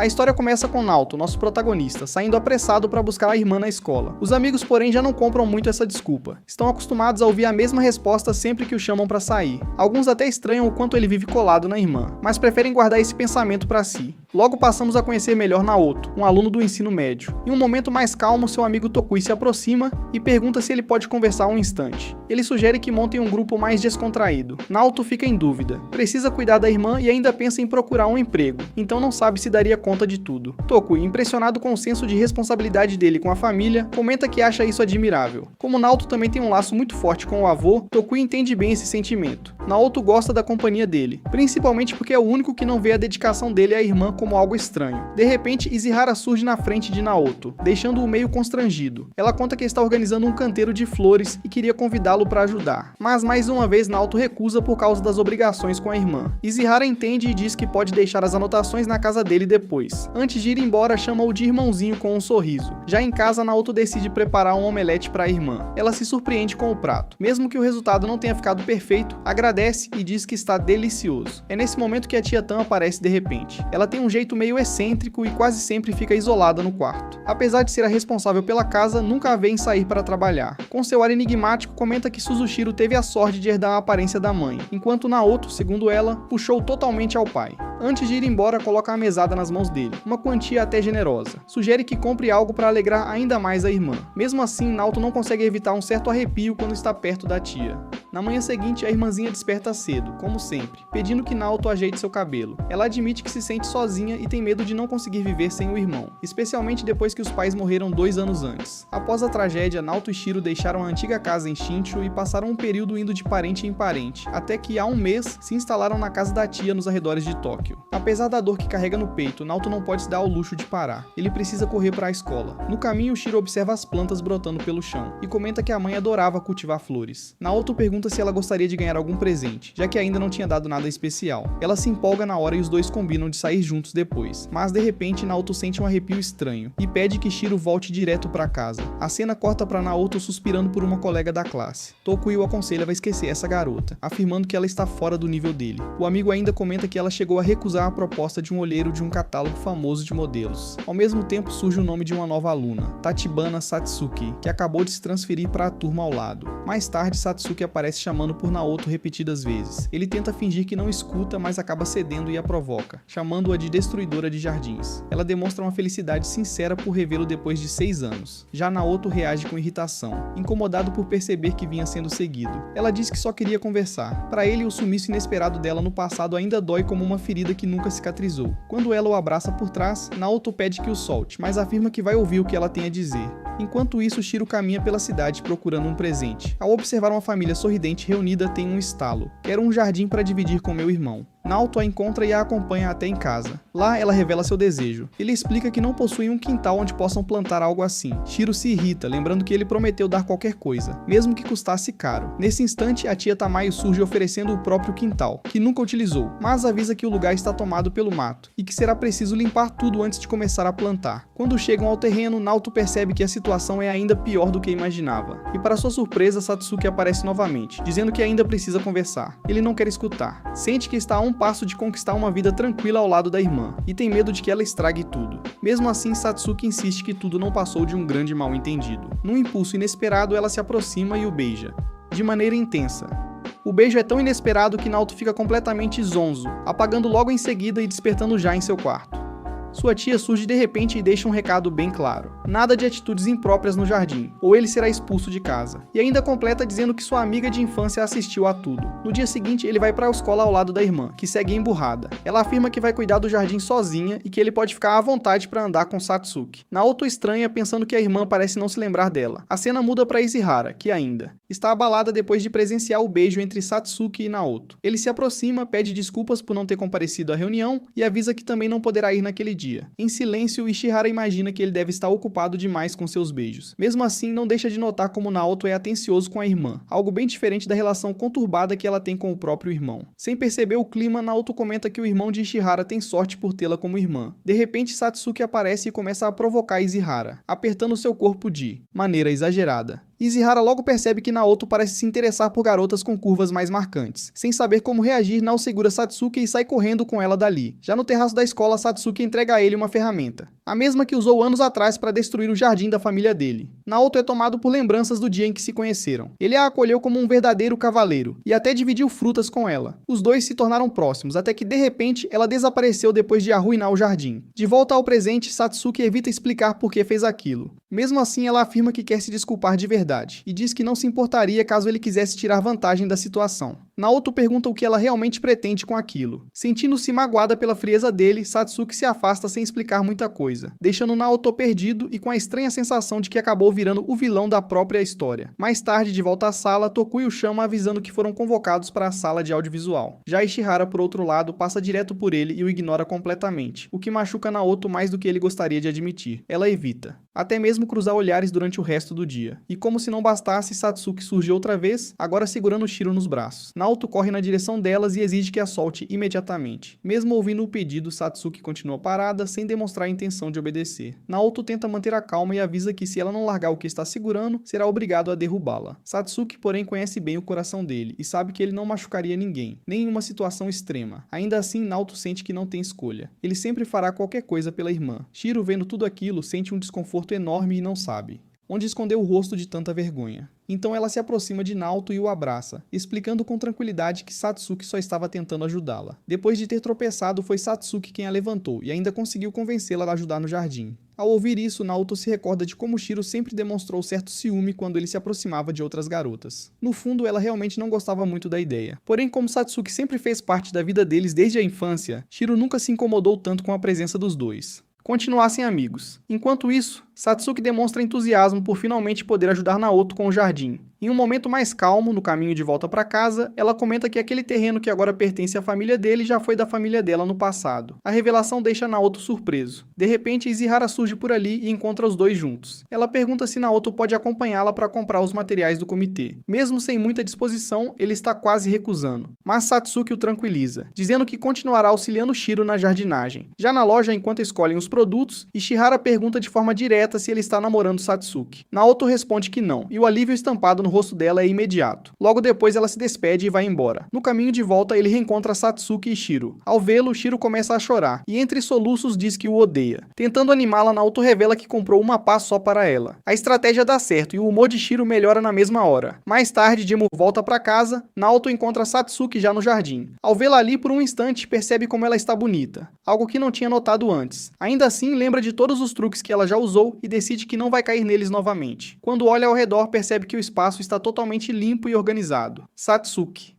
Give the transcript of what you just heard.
A história começa com Naoto, nosso protagonista, saindo apressado para buscar a irmã na escola. Os amigos, porém, já não compram muito essa desculpa. Estão acostumados a ouvir a mesma resposta sempre que o chamam para sair. Alguns até estranham o quanto ele vive colado na irmã, mas preferem guardar esse pensamento para si. Logo passamos a conhecer melhor Naoto, um aluno do ensino médio. Em um momento mais calmo, seu amigo Tokui se aproxima e pergunta se ele pode conversar um instante. Ele sugere que montem um grupo mais descontraído. Naoto fica em dúvida. Precisa cuidar da irmã e ainda pensa em procurar um emprego, então não sabe se daria conta de tudo. Tokui, impressionado com o senso de responsabilidade dele com a família, comenta que acha isso admirável. Como Naoto também tem um laço muito forte com o avô, Tokui entende bem esse sentimento. Naoto gosta da companhia dele, principalmente porque é o único que não vê a dedicação dele à irmã como algo estranho. De repente, Izihara surge na frente de Naoto, deixando-o meio constrangido. Ela conta que está organizando um canteiro de flores e queria convidá-lo para ajudar. Mas mais uma vez Naoto recusa por causa das obrigações com a irmã. Izihara entende e diz que pode deixar as anotações na casa dele depois. Antes de ir embora, chama-o de irmãozinho com um sorriso. Já em casa, Naoto decide preparar um omelete para a irmã. Ela se surpreende com o prato. Mesmo que o resultado não tenha ficado perfeito, agradece e diz que está delicioso. É nesse momento que a tia Tan aparece de repente. Ela tem um jeito meio excêntrico e quase sempre fica isolada no quarto. Apesar de ser a responsável pela casa, nunca a vê em sair para trabalhar. Com seu ar enigmático, comenta que Suzushiro teve a sorte de herdar a aparência da mãe, enquanto Naoto, segundo ela, puxou totalmente ao pai. Antes de ir embora, coloca a mesada nas mãos dele, uma quantia até generosa. Sugere que compre algo para alegrar ainda mais a irmã. Mesmo assim, Naoto não consegue evitar um certo arrepio quando está perto da tia. Na manhã seguinte, a irmãzinha desperta cedo, como sempre, pedindo que Naoto ajeite seu cabelo. Ela admite que se sente sozinha e tem medo de não conseguir viver sem o irmão, especialmente depois que os pais morreram 2 anos antes. Após a tragédia, Naoto e Shiro deixaram a antiga casa em Shinshu e passaram um período indo de parente em parente, até que há um mês se instalaram na casa da tia nos arredores de Tóquio. Apesar da dor que carrega no peito, Naoto não pode se dar ao luxo de parar. Ele precisa correr para a escola. No caminho, Shiro observa as plantas brotando pelo chão e comenta que a mãe adorava cultivar flores. Naoto pergunta se ela gostaria de ganhar algum presente, já que ainda não tinha dado nada especial. Ela se empolga na hora e os dois combinam de sair juntos depois. Mas de repente, Naoto sente um arrepio estranho e pede que Shiro volte direto para casa. A cena corta para Naoto suspirando por uma colega da classe. Tokui o aconselha a esquecer essa garota, afirmando que ela está fora do nível dele. O amigo ainda comenta que ela chegou a recusar a proposta de um olheiro de um catálogo famoso de modelos. Ao mesmo tempo, surge o nome de uma nova aluna, Tachibana Satsuki, que acabou de se transferir para a turma ao lado. Mais tarde, Satsuki aparece chamando por Naoto repetidas vezes. Ele tenta fingir que não escuta, mas acaba cedendo e a provoca, chamando-a de destruidora de jardins. Ela demonstra uma felicidade sincera por revê-lo depois de 6 anos. Já Naoto reage com irritação, incomodado por perceber que vinha sendo seguido. Ela diz que só queria conversar. Para ele, o sumiço inesperado dela no passado ainda dói como uma ferida que nunca cicatrizou. Quando ela o abraça por trás, Naoto pede que o solte, mas afirma que vai ouvir o que ela tem a dizer. Enquanto isso, Shiro caminha pela cidade procurando um presente. Ao observar uma família sorridente reunida, tem um estalo. Quero um jardim para dividir com meu irmão. Naoto a encontra e a acompanha até em casa. Lá, ela revela seu desejo. Ele explica que não possuem um quintal onde possam plantar algo assim. Shiro se irrita, lembrando que ele prometeu dar qualquer coisa, mesmo que custasse caro. Nesse instante, a tia Tamayo surge oferecendo o próprio quintal, que nunca utilizou, mas avisa que o lugar está tomado pelo mato, e que será preciso limpar tudo antes de começar a plantar. Quando chegam ao terreno, Naoto percebe que a situação é ainda pior do que imaginava. E para sua surpresa, Satsuki aparece novamente, dizendo que ainda precisa conversar. Ele não quer escutar. Sente que está a um passo de conquistar uma vida tranquila ao lado da irmã, e tem medo de que ela estrague tudo. Mesmo assim, Satsuki insiste que tudo não passou de um grande mal-entendido. Num impulso inesperado, ela se aproxima e o beija, de maneira intensa. O beijo é tão inesperado que Naoto fica completamente zonzo, apagando logo em seguida e despertando já em seu quarto. Sua tia surge de repente e deixa um recado bem claro. Nada de atitudes impróprias no jardim, ou ele será expulso de casa. E ainda completa dizendo que sua amiga de infância assistiu a tudo. No dia seguinte, ele vai para a escola ao lado da irmã, que segue emburrada. Ela afirma que vai cuidar do jardim sozinha e que ele pode ficar à vontade para andar com Satsuki. Naoto estranha, pensando que a irmã parece não se lembrar dela. A cena muda para Izihara, que ainda está abalada depois de presenciar o beijo entre Satsuki e Naoto. Ele se aproxima, pede desculpas por não ter comparecido à reunião e avisa que também não poderá ir naquele dia. Em silêncio, Ishihara imagina que ele deve estar ocupado demais com seus beijos. Mesmo assim, não deixa de notar como Naoto é atencioso com a irmã, algo bem diferente da relação conturbada que ela tem com o próprio irmão. Sem perceber o clima, Naoto comenta que o irmão de Ishihara tem sorte por tê-la como irmã. De repente, Satsuki aparece e começa a provocar Ishihara, apertando seu corpo de maneira exagerada. Izihara logo percebe que Naoto parece se interessar por garotas com curvas mais marcantes. Sem saber como reagir, Nao segura Satsuki e sai correndo com ela dali. Já no terraço da escola, Satsuki entrega a ele uma ferramenta, a mesma que usou anos atrás para destruir o jardim da família dele. Naoto é tomado por lembranças do dia em que se conheceram. Ele a acolheu como um verdadeiro cavaleiro e até dividiu frutas com ela. Os dois se tornaram próximos, até que de repente ela desapareceu depois de arruinar o jardim. De volta ao presente, Satsuki evita explicar por que fez aquilo. Mesmo assim, ela afirma que quer se desculpar de verdade e diz que não se importaria caso ele quisesse tirar vantagem da situação. Naoto pergunta o que ela realmente pretende com aquilo. Sentindo-se magoada pela frieza dele, Satsuki se afasta sem explicar muita coisa, deixando Naoto perdido e com a estranha sensação de que acabou virando o vilão da própria história. Mais tarde, de volta à sala, Tokuyo chama avisando que foram convocados para a sala de audiovisual. Já Ishihara, por outro lado, passa direto por ele e o ignora completamente, o que machuca Naoto mais do que ele gostaria de admitir. Ela evita, até mesmo cruzar olhares durante o resto do dia. E como se não bastasse, Satsuki surge outra vez, agora segurando Shiro nos braços. Naoto corre na direção delas e exige que a solte imediatamente. Mesmo ouvindo o pedido, Satsuki continua parada, sem demonstrar a intenção de obedecer. Naoto tenta manter a calma e avisa que se ela não largar o que está segurando, será obrigado a derrubá-la. Satsuki, porém, conhece bem o coração dele e sabe que ele não machucaria ninguém, nem em uma situação extrema. Ainda assim, Naoto sente que não tem escolha. Ele sempre fará qualquer coisa pela irmã. Shiro, vendo tudo aquilo, sente um desconforto enorme e não sabe onde esconder o rosto de tanta vergonha. Então ela se aproxima de Naoto e o abraça, explicando com tranquilidade que Satsuki só estava tentando ajudá-la. Depois de ter tropeçado, foi Satsuki quem a levantou e ainda conseguiu convencê-la a ajudar no jardim. Ao ouvir isso, Naoto se recorda de como Shiro sempre demonstrou certo ciúme quando ele se aproximava de outras garotas. No fundo, ela realmente não gostava muito da ideia. Porém, como Satsuki sempre fez parte da vida deles desde a infância, Shiro nunca se incomodou tanto com a presença dos dois. Continuassem amigos. Enquanto isso, Satsuki demonstra entusiasmo por finalmente poder ajudar Naoto com o jardim. Em um momento mais calmo, no caminho de volta para casa, ela comenta que aquele terreno que agora pertence à família dele já foi da família dela no passado. A revelação deixa Naoto surpreso. De repente, Izihara surge por ali e encontra os dois juntos. Ela pergunta se Naoto pode acompanhá-la para comprar os materiais do comitê. Mesmo sem muita disposição, ele está quase recusando. Mas Satsuki o tranquiliza, dizendo que continuará auxiliando Shiro na jardinagem. Já na loja, enquanto escolhem os produtos, Ishihara pergunta de forma direta se ele está namorando Satsuki. Naoto responde que não, e o alívio estampado no rosto dela é imediato. Logo depois ela se despede e vai embora. No caminho de volta ele reencontra Satsuki e Shiro. Ao vê-lo, Shiro começa a chorar, e entre soluços diz que o odeia. Tentando animá-la, Naoto revela que comprou uma pá só para ela. A estratégia dá certo e o humor de Shiro melhora na mesma hora. Mais tarde, Jimo volta para casa, Naoto encontra Satsuki já no jardim. Ao vê-la ali por um instante, percebe como ela está bonita, algo que não tinha notado antes. Ainda assim, lembra de todos os truques que ela já usou e decide que não vai cair neles novamente. Quando olha ao redor, percebe que o espaço está totalmente limpo e organizado. Satsuki.